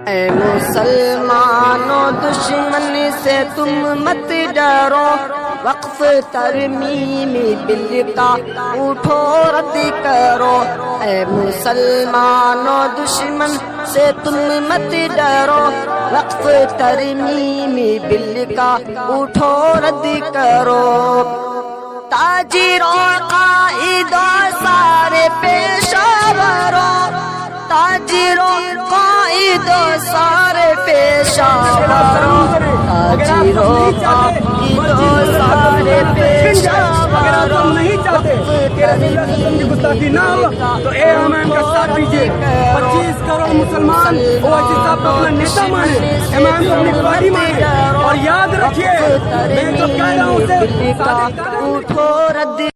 اے مسلمانوں دشمن سے تم مت ڈرو، وقف ترمیم بل کا اٹھو رد کرو۔ اے مسلمانوں دشمن سے تم مت ڈرو، وقف ترمیم بل کا اٹھو رد کرو۔ تاجروں قائدوں سارے پیشہ وروں، تاجروں قائدوں سارے پیشہ وروں، تاجروں قائدوں سارے پیشہ وروں۔ گستاخی نہ ہو تو اے امام کا ساتھ دیجیے۔ 25 کروڑ مسلمان اویسی صاحب کو اپنا نیتا مانے، امام کو اپنی پاری مانے، اور یاد رکھیے میں تو کہہ رہا ہوں اسے اٹھو رد